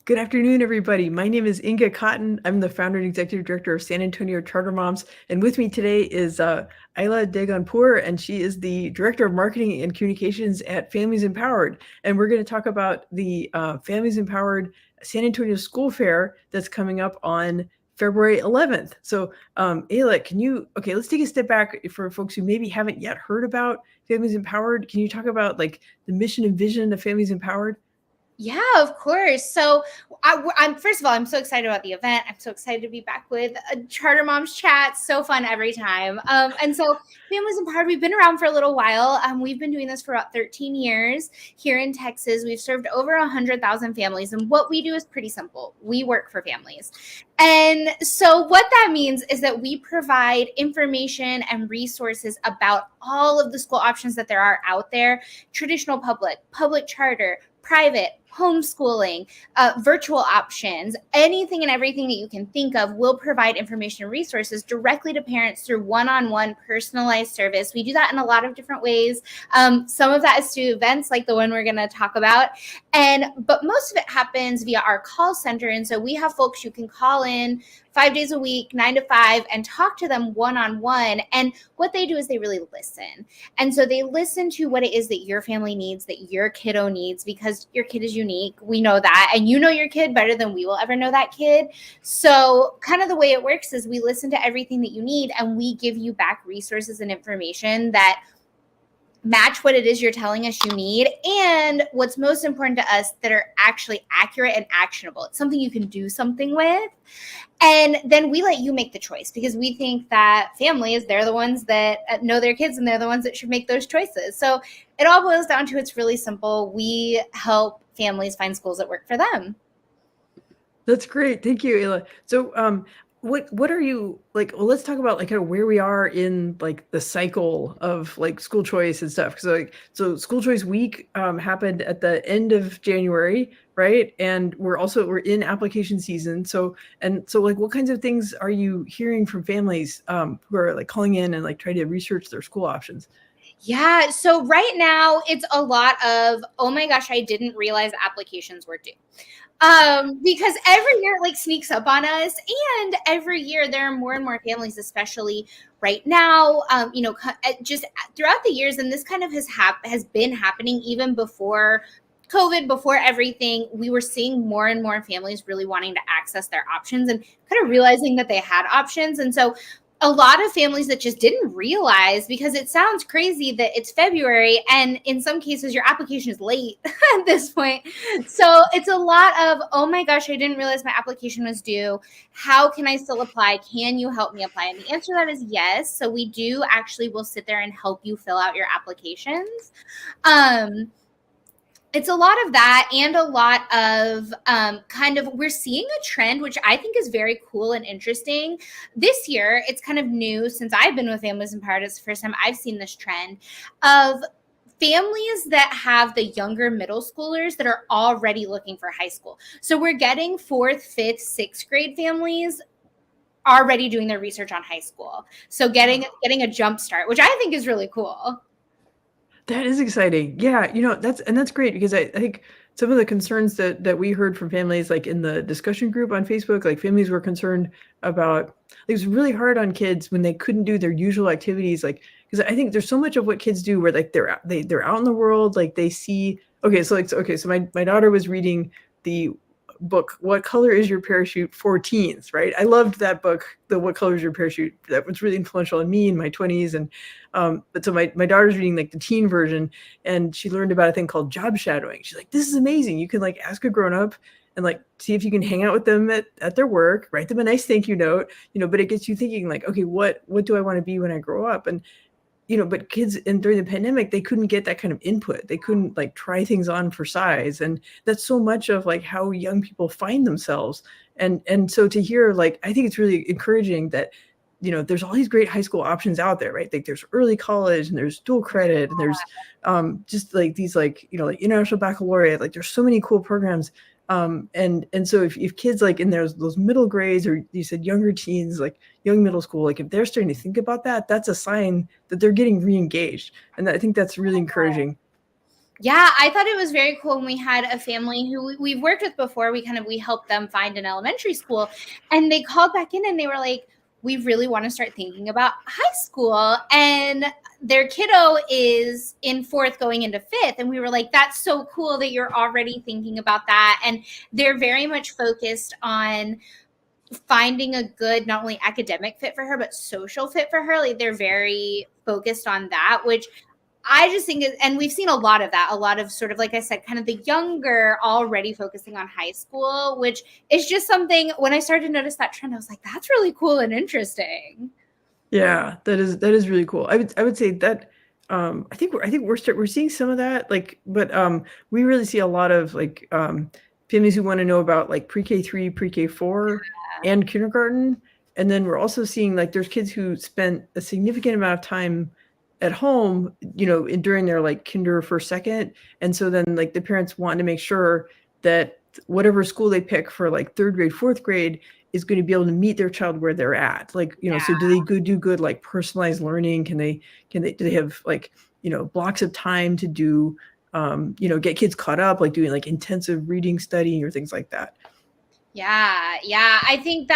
Good afternoon, everybody. My name is Inga Cotton. I'm the founder and executive director of San Antonio Charter Moms. And with me today is Ayla Dehghanpoor, and she is the director of marketing and communications at Families Empowered. And we're going to talk about the Families Empowered San Antonio School Fair that's coming up on February 11th. So, Ayla, let's take a step back for folks who maybe haven't yet heard about Families Empowered. Can you talk about like the mission and vision of Families Empowered? Yeah, of course. So I'm first of all, I'm so excited about the event. I'm so excited to be back with a Charter Moms chat. So fun every time. And so Families Empowered, we've been around for a little while. We've been doing this for about 13 years here in Texas. We've served over 100,000 families. And what we do is pretty simple. We work for families. And so what that means is that we provide information and resources about all of the school options that there are out there: traditional public charter, private, homeschooling, virtual options, anything and everything that you can think of. Will provide information and resources directly to parents through one-on-one personalized service. We do that in a lot of different ways. Some of that is through events like the one we're going to talk about. But most of it happens via our call center. And so we have folks you can call in 5 days a week, 9 to 5, and talk to them one-on-one. And what they do is they really listen. And so they listen to what it is that your family needs, that your kiddo needs, because your kid is unique. We know that. And you know your kid better than we will ever know that kid. So kind of the way it works is we listen to everything that you need, and we give you back resources and information that match what it is you're telling us you need, and what's most important to us, that are actually accurate and actionable. It's something you can do something with. And then we let you make the choice, because we think that families, they're the ones that know their kids, and they're the ones that should make those choices. So it all boils down to, it's really simple. We help families find schools that work for them. That's great. Thank you, Ayla. So, what are you like? Well, let's talk about like kind of where we are in like the cycle of like school choice and stuff. So school choice week happened at the end of January, right? And we're in application season. So like, what kinds of things are you hearing from families who are like calling in and like trying to research their school options? Yeah. So right now it's a lot of, oh my gosh, I didn't realize applications were due. Because every year it like sneaks up on us, and every year there are more and more families, especially right now, just throughout the years. And this kind of has been happening even before COVID, before everything. We were seeing more and more families really wanting to access their options and kind of realizing that they had options. And so a lot of families that just didn't realize, because it sounds crazy that it's February, and in some cases your application is late at this point. So it's a lot of, oh my gosh, I didn't realize my application was due. How can I still apply? Can you help me apply? And the answer to that is yes. So we do actually will sit there and help you fill out your applications. It's a lot of that, and a lot of we're seeing a trend, which I think is very cool and interesting. This year, it's kind of new since I've been with Families Empowered. It's the first time I've seen this trend of families that have the younger middle schoolers that are already looking for high school. So we're getting 4th, 5th, 6th grade families already doing their research on high school. So getting a jump start, which I think is really cool. That is exciting. Yeah, that's great because I think some of the concerns that we heard from families, like in the discussion group on Facebook, like families were concerned about it was really hard on kids when they couldn't do their usual activities, like because I think there's so much of what kids do where like they're out in the world, like they see so my daughter was reading the book What Color Is Your Parachute for teens, right? I loved that book, the What Color Is Your Parachute. That was really influential on me in my 20s. And but so my daughter's reading like the teen version, and she learned about a thing called job shadowing. She's like, this is amazing. You can like ask a grown-up and like see if you can hang out with them at their work, write them a nice thank you note, but it gets you thinking like, okay, what do I want to be when I grow up? And but kids during the pandemic, they couldn't get that kind of input. They couldn't like try things on for size. And that's so much of like how young people find themselves. And so to hear, like, I think it's really encouraging that, there's all these great high school options out there, right? Like there's early college and there's dual credit and there's just like these like international baccalaureate, like there's so many cool programs. And so if kids like in those middle grades, or you said younger teens, like young middle school, like if they're starting to think about that, that's a sign that they're getting re-engaged. And I think that's really encouraging. Yeah, I thought it was very cool when we had a family who we've worked with before. We helped them find an elementary school, and they called back in and they were like, "We really want to start thinking about high school." And their kiddo is in fourth going into fifth. And we were like, "That's so cool that you're already thinking about that." And they're very much focused on finding a good, not only academic fit for her, but social fit for her. Like they're very focused on that, which I just think, and we've seen a lot of that, a lot of sort of, like I said, kind of the younger already focusing on high school, which is just something when I started to notice that trend, I was like, that's really cool and interesting. Yeah, that is really cool. I would say that I think we're seeing some of that, like, but we really see a lot of like families who want to know about like pre-K 3, pre-K 4, and kindergarten, and then we're also seeing like there's kids who spent a significant amount of time at home, during their like kinder first second, and so then like the parents want to make sure that whatever school they pick for like third grade, fourth grade is going to be able to meet their child where they're at. Like, so do they do good like personalized learning? Do they have like, blocks of time to do, get kids caught up, like doing like intensive reading studying or things like that? Yeah. I think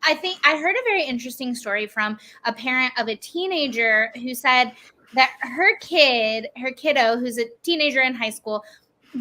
I think I heard a very interesting story from a parent of a teenager who said that her kiddo, who's a teenager in high school,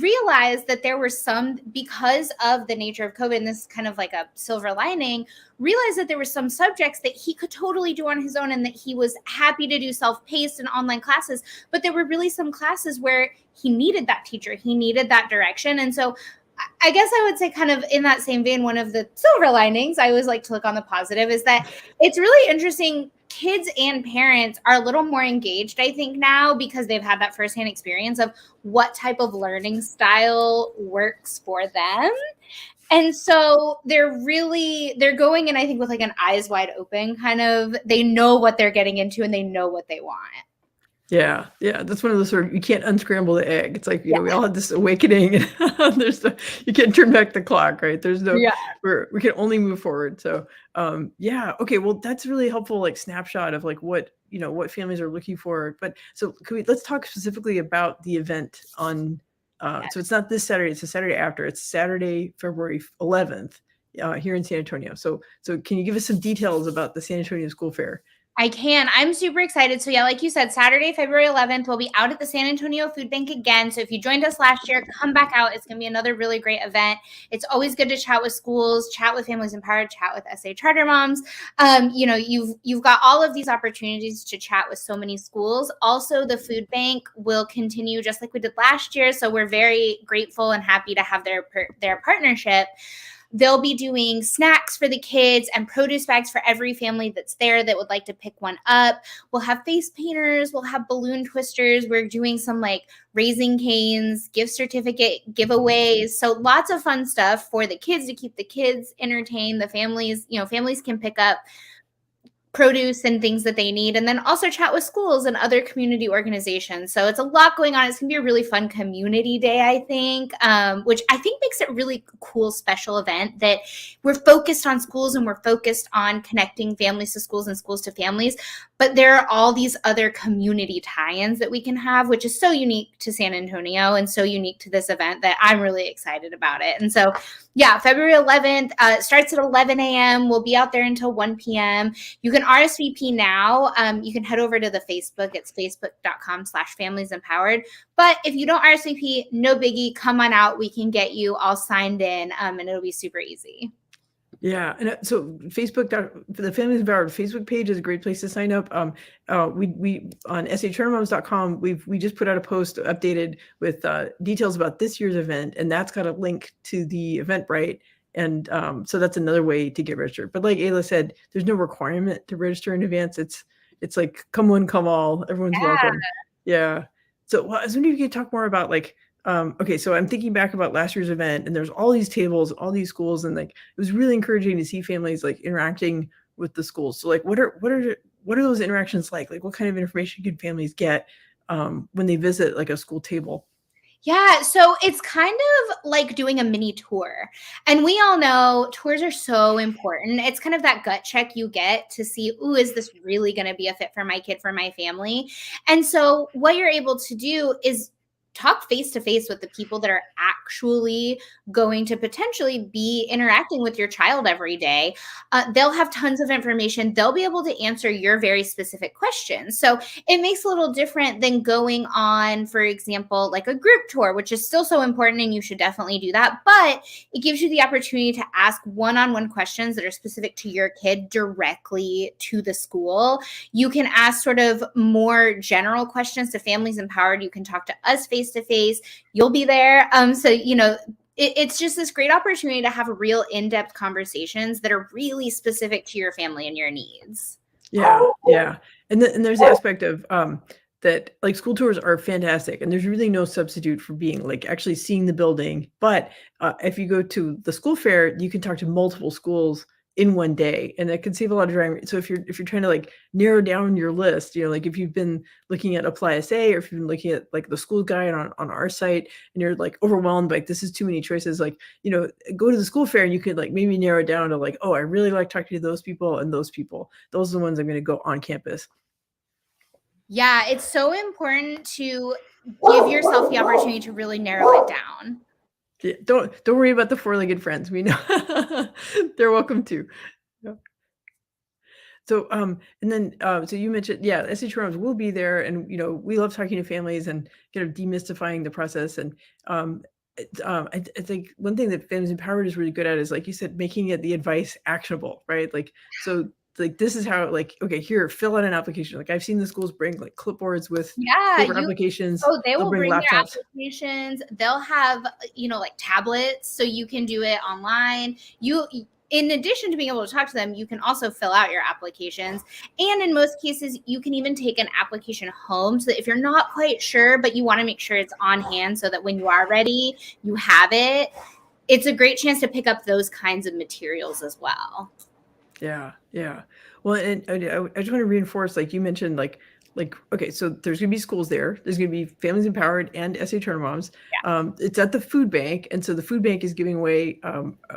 realized that there were some, because of the nature of COVID, and this is kind of like a silver lining, realized that there were some subjects that he could totally do on his own and that he was happy to do self-paced and online classes. But there were really some classes where he needed that teacher, he needed that direction. And so I guess I would say, kind of in that same vein, one of the silver linings, I always like to look on the positive, is that it's really interesting. Kids and parents are a little more engaged, I think, now because they've had that firsthand experience of what type of learning style works for them. And so they're going in, I think, with like an eyes wide open kind of, they know what they're getting into and they know what they want. Yeah, yeah, that's one of those sort of, you can't unscramble the egg. It's like, we all had this awakening, and you can't turn back the clock, right? Yeah. We can only move forward. So, yeah, okay, well, that's really helpful, like snapshot of like what families are looking for. But so let's talk specifically about the event on. So it's not this Saturday; it's the Saturday after. It's Saturday, February 11th, here in San Antonio. So can you give us some details about the San Antonio School Fair? I can. I'm super excited. So yeah, like you said, Saturday, February 11th, we'll be out at the San Antonio Food Bank again. So if you joined us last year, come back out. It's going to be another really great event. It's always good to chat with schools, chat with Families Empowered, chat with SA Charter Moms. You've got all of these opportunities to chat with so many schools. Also, the food bank will continue just like we did last year. So we're very grateful and happy to have their partnership. They'll be doing snacks for the kids and produce bags for every family that's there that would like to pick one up. We'll have face painters, we'll have balloon twisters. We're doing some like raising canes, gift certificate giveaways. So lots of fun stuff for the kids to keep the kids entertained. The families can pick up produce and things that they need, and then also chat with schools and other community organizations. So it's a lot going on. It's gonna be a really fun community day, I think, which I think makes it really cool, special event that we're focused on schools and we're focused on connecting families to schools and schools to families, but there are all these other community tie-ins that we can have, which is so unique to San Antonio and so unique to this event that I'm really excited about it. And so yeah, February 11th, starts at 11 a.m. We'll be out there until 1 p.m. You can RSVP now. You can head over to the Facebook. It's facebook.com/familiesempowered. But if you don't RSVP, no biggie. Come on out. We can get you all signed in, and it'll be super easy. Yeah, and so the Families Empowered Facebook page is a great place to sign up. We on shchartermoms.com, we just put out a post updated with details about this year's event, and that's got a link to the Eventbrite, and so that's another way to get registered. But like Ayla said, there's no requirement to register in advance. It's like come one, come all. Everyone's welcome. Yeah. So I was wondering if you could talk more about like. Okay, so I'm thinking back about last year's event, and there's all these tables, all these schools, and like it was really encouraging to see families like interacting with the schools. So like, what are those interactions like? Like, what kind of information can families get when they visit like a school table? Yeah, so it's kind of like doing a mini tour. And we all know tours are so important. It's kind of that gut check you get to see, ooh, is this really going to be a fit for my kid, for my family? And so what you're able to do is talk face to face with the people that are actually going to potentially be interacting with your child every day. They'll have tons of information. They'll be able to answer your very specific questions. So it makes a little different than going on, for example, like a group tour, which is still so important and you should definitely do that. But it gives you the opportunity to ask one-on-one questions that are specific to your kid directly to the school. You can ask sort of more general questions to Families Empowered. You can talk to us face to face. You'll be there. So, it's just this great opportunity to have real in-depth conversations that are really specific to your family and your needs. Yeah, yeah. And there's the aspect of that, like, school tours are fantastic, and there's really no substitute for being, like, actually seeing the building. But if you go to the school fair, you can talk to multiple schools in one day, and that can save a lot of driving. So if you're trying to, like, narrow down your list, like if you've been looking at Apply SA, or if you've been looking at, like, the school guide on our site, and you're, like, overwhelmed, like, this is too many choices, like, go to the school fair and you could, like, maybe narrow it down to, like, oh, I really like talking to those people and those people. Those are the ones I'm going to go on campus. Yeah, it's so important to give yourself the opportunity to really narrow it down. Yeah, don't worry about the four-legged friends. We know they're welcome too. Yeah. So, and then, so you mentioned, yeah, SH Rooms will be there, and we love talking to families and kind of demystifying the process. And I think one thing that Families Empowered is really good at is, like you said, making the advice actionable, right? Like, so, like, this is how, like, okay, here, fill out an application. Like, I've seen the schools bring, like, clipboards with paper applications. They They'll will bring bring their laptops. applications. They'll have, like tablets, so you can do it online. In addition to being able to talk to them, you can also fill out your applications. And in most cases, you can even take an application home, so that if you're not quite sure, but you want to make sure it's on hand so that when you are ready, you have it. It's a great chance to pick up those kinds of materials as well. Yeah, yeah. Well, and I just want to reinforce, like you mentioned, like, okay, so there's going to be schools there. There's going to be Families Empowered and SA Turner Moms. Yeah. It's at the food bank, and so the food bank is giving away,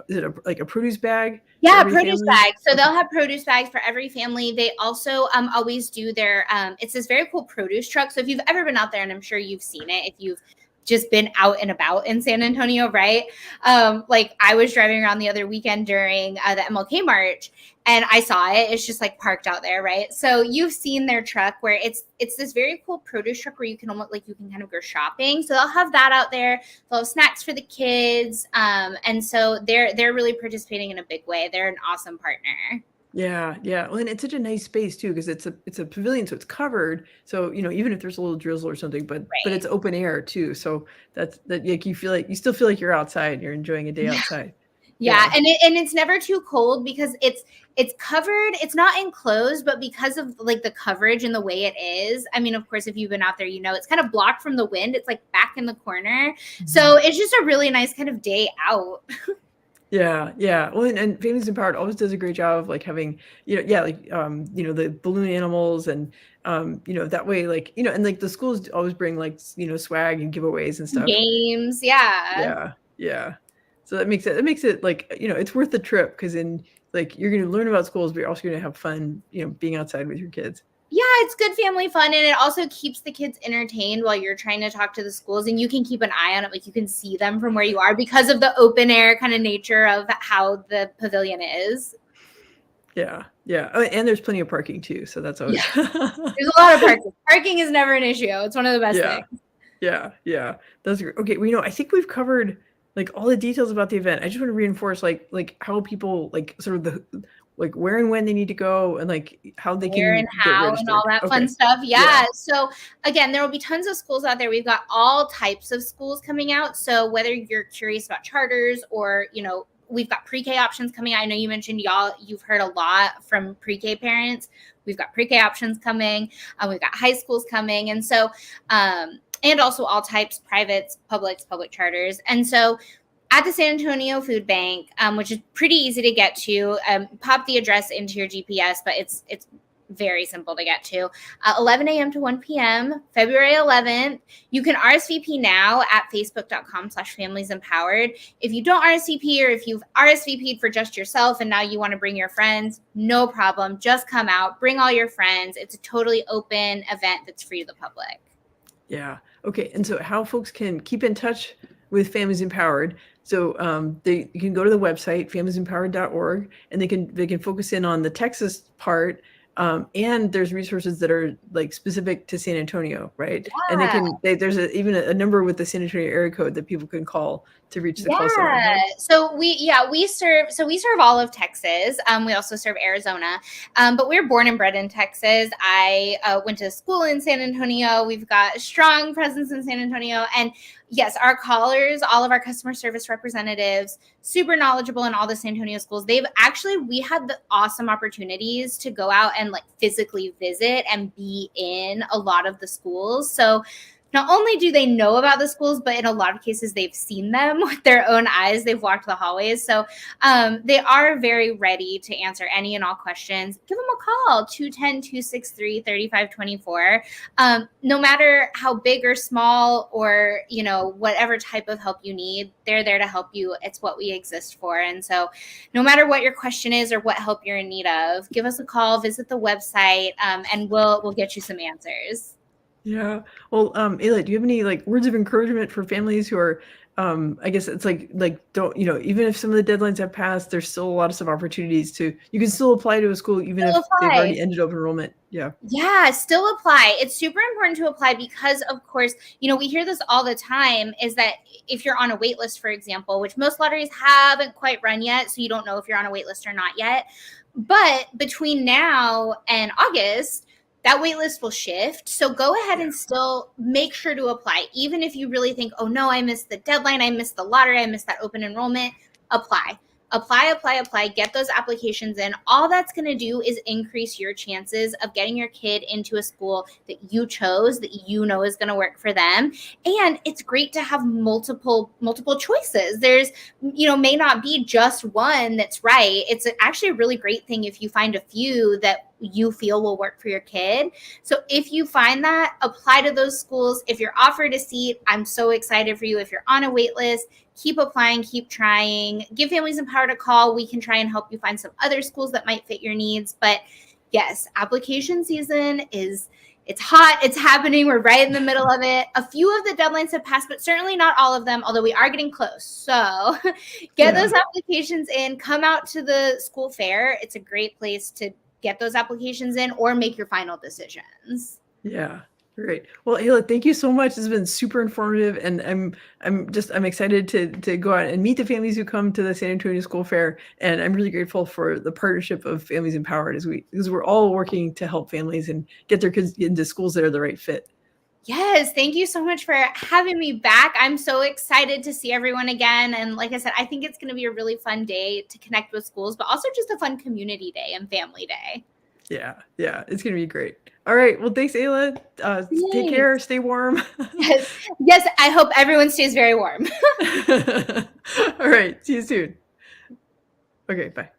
is it like a produce bag? Yeah, produce family? bags. So they'll have produce bags for every family. They also always do their it's this very cool produce truck. So if you've ever been out there, and I'm sure you've seen it, if you've just been out and about in San Antonio, right? Like I was driving around the other weekend during the MLK March, and I saw it. It's just like parked out there, right? So you've seen their truck where it's this very cool produce truck where you can almost, like, you can kind of go shopping. So they'll have that out there. They'll have snacks for the kids, and so they're really participating in a big way. They're an awesome partner. Yeah, yeah. Well, and it's such a nice space too, because it's a pavilion, so it's covered. So even if there's a little drizzle or something, but it's open air too. So that like you still feel like you're outside. You're enjoying a day outside. Yeah. And it's never too cold because it's covered. It's not enclosed, but because of like the coverage and the way it is, I mean, of course, if you've been out there, it's kind of blocked from the wind. It's like back in the corner. Mm-hmm. So it's just a really nice kind of day out. Yeah, yeah. Well, and Families Empowered always does a great job of, like, having, the balloon animals, and that way, like, and like the schools always bring, like, swag and giveaways and stuff. Games, yeah. Yeah, yeah. So that makes it like, it's worth the trip, because like, you're going to learn about schools, but you're also going to have fun, being outside with your kids. Yeah, it's good family fun, and it also keeps the kids entertained while you're trying to talk to the schools, and you can keep an eye on it. Like, you can see them from where you are because of the open air kind of nature of how the pavilion is. Yeah, yeah. Oh, and there's plenty of parking too, so that's always there's a lot of parking. Parking is never an issue. It's one of the best things. Yeah. That's great. Okay, I think we've covered, like, all the details about the event. I just want to reinforce, like how people, like, sort of like where and when they need to go, and like how they where can and how and all that fun stuff. Yeah. So again, there will be tons of schools out there. We've got all types of schools coming out. So whether you're curious about charters or, we've got pre-K options coming. I know you mentioned you've heard a lot from pre-K parents. We've got pre-K options coming. We've got high schools coming. And so, and also all types, privates, public charters. And so at the San Antonio Food Bank, which is pretty easy to get to, pop the address into your GPS, but it's very simple to get to. 11 a.m. to 1 p.m., February 11th. You can RSVP now at facebook.com/familiesempowered. If you don't RSVP, or if you've RSVP'd for just yourself and now you want to bring your friends, no problem. Just come out, bring all your friends. It's a totally open event that's free to the public. Yeah. Okay, and so how folks can keep in touch with Families Empowered. So you can go to the website familiesempowered.org, and they can focus in on the Texas part. And there's resources that are like specific to San Antonio, right? And there's even a number with the San Antonio area code that people can call to reach the call center. Yeah. Right? So we serve all of Texas. We also serve Arizona. But we were born and bred in Texas. I went to school in San Antonio. We've got a strong presence in San Antonio. And yes, our callers, all of our customer service representatives, super knowledgeable in all the San Antonio schools. We had the awesome opportunities to go out and like physically visit and be in a lot of the schools. So not only do they know about the schools, but in a lot of cases, they've seen them with their own eyes. They've walked the hallways. So they are very ready to answer any and all questions. Give them a call, 210-263-3524. No matter how big or small or, whatever type of help you need, they're there to help you. It's what we exist for. And so no matter what your question is or what help you're in need of, give us a call, visit the website, and we'll get you some answers. Yeah. Well, Ayla, do you have any like words of encouragement for families who are, I guess it's like don't, even if some of the deadlines have passed, there's still a lot of opportunities you can still apply to a school even if they've already ended open enrollment. Yeah. Yeah, still apply. It's super important to apply because, of course, we hear this all the time is that if you're on a wait list, for example, which most lotteries haven't quite run yet, so you don't know if you're on a wait list or not yet. But between now and August, that wait list will shift. So go ahead and still make sure to apply. Even if you really think, oh no, I missed the deadline, I missed the lottery, I missed that open enrollment, apply. Apply, get those applications in. All that's going to do is increase your chances of getting your kid into a school that you chose, that you know is going to work for them. And it's great to have multiple choices. There's, may not be just one that's right. It's actually a really great thing if you find a few that you feel will work for your kid. So if you find that, apply to those schools. If you're offered a seat, I'm so excited for you. If you're on a wait list, keep applying, keep trying. Give Families Empowered a call. We can try and help you find some other schools that might fit your needs. But yes, application season it's hot. It's happening. We're right in the middle of it. A few of the deadlines have passed, but certainly not all of them, although we are getting close. So get those applications in. Come out to the school fair. It's a great place to get those applications in or make your final decisions. Yeah. Great. Well, Ayla, thank you so much. This has been super informative, and I'm excited to go out and meet the families who come to the San Antonio School Fair, and I'm really grateful for the partnership of Families Empowered because we're all working to help families and get their kids into schools that are the right fit. Yes, thank you so much for having me back. I'm so excited to see everyone again, and like I said, I think it's going to be a really fun day to connect with schools, but also just a fun community day and family day. Yeah, it's going to be great. All right. Well, thanks, Ayla. Take care. Stay warm. Yes, I hope everyone stays very warm. All right. See you soon. Okay, bye.